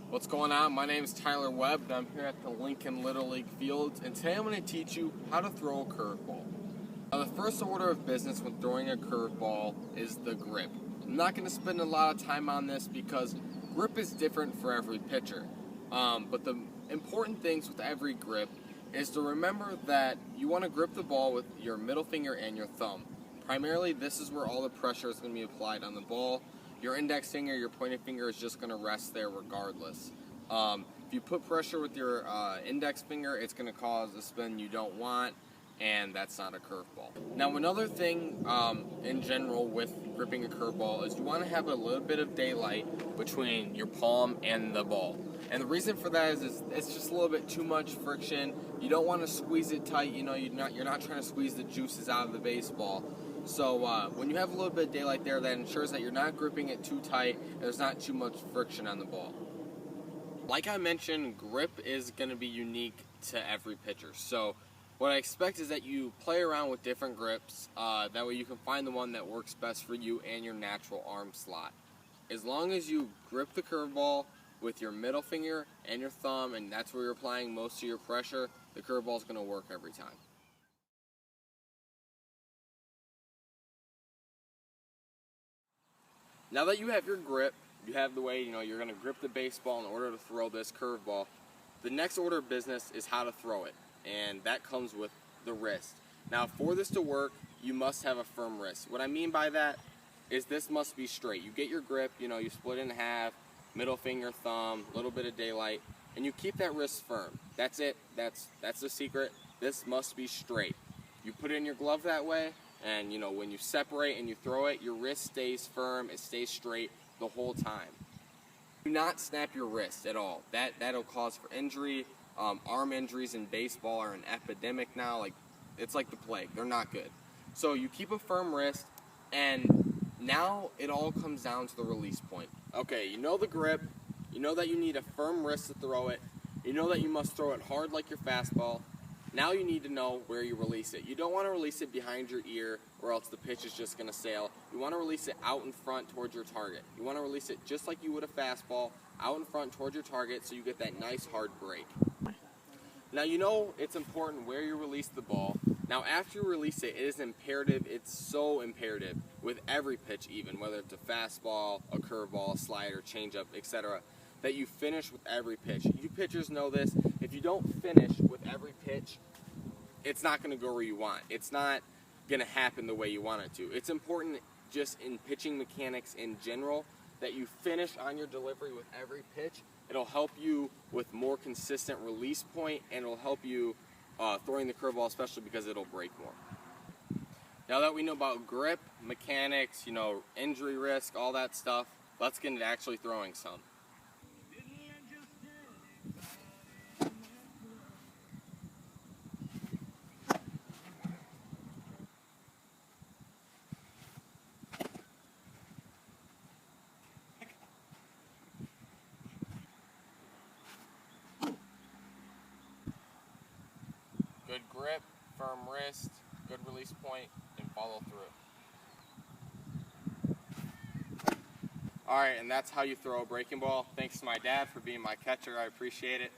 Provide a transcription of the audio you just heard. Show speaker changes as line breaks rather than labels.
What's going on? My name is Tyler Webb, and I'm here at the Lincoln Little League Fields, and today I'm going to teach you how to throw a curveball. Now, the first order of business when throwing a curveball is the grip. I'm not going to spend a lot of time on this because grip is different for every pitcher. But the important things with every grip is to remember that you want to grip the ball with your middle finger and your thumb. Primarily, this is where all the pressure is going to be applied on the ball. Your index finger, your pointing finger is just going to rest there regardless. If you put pressure with your index finger, it's going to cause a spin you don't want, and that's not a curveball. Now, another thing in general with gripping a curveball is you want to have a little bit of daylight between your palm and the ball. And the reason for that is it's just a little bit too much friction. You don't want to squeeze it tight. You know, you're not trying to squeeze the juices out of the baseball. So when you have a little bit of daylight there, that ensures that you're not gripping it too tight and there's not too much friction on the ball. Like I mentioned, grip is going to be unique to every pitcher. So what I expect is that you play around with different grips. That way you can find the one that works best for you and your natural arm slot. As long as you grip the curveball with your middle finger and your thumb, and that's where you're applying most of your pressure, the curveball is going to work every time. Now that you have your grip, you have the way you're going to grip the baseball in order to throw this curveball. The next order of business is how to throw it, and that comes with the wrist. Now, for this to work, you must have a firm wrist. What I mean by that is this must be straight. You get your grip, you split it in half, middle finger, thumb, a little bit of daylight, and you keep that wrist firm. That's it. That's the secret. This must be straight. You put it in your glove that way, and when you separate and you throw it, your wrist stays firm, it stays straight the whole time. Do not snap your wrist at all. That'll cause for injury. Arm injuries in baseball are an epidemic now. It's like the plague. They're not good. So you keep a firm wrist, and now it all comes down to the release point. Okay, you know the grip. You know that you need a firm wrist to throw it. You know that you must throw it hard like your fastball. Now you need to know where you release it. You don't want to release it behind your ear or else the pitch is just going to sail. You want to release it out in front towards your target. You want to release it just like you would a fastball, out in front towards your target so you get that nice hard break. Now it's important where you release the ball. Now after you release it, it is imperative, it's so imperative with every pitch even, whether it's a fastball, a curveball, a slider, changeup, etc., that you finish with every pitch. You pitchers know this. If you don't finish with every pitch, it's not going to go where you want. It's not going to happen the way you want it to. It's important just in pitching mechanics in general that you finish on your delivery with every pitch. It'll help you with more consistent release point, and it'll help you throwing the curveball, especially because it'll break more. Now that we know about grip, mechanics, injury risk, all that stuff, let's get into actually throwing some. Good grip, firm wrist, good release point, and follow through. Alright, and that's how you throw a breaking ball. Thanks to my dad for being my catcher. I appreciate it.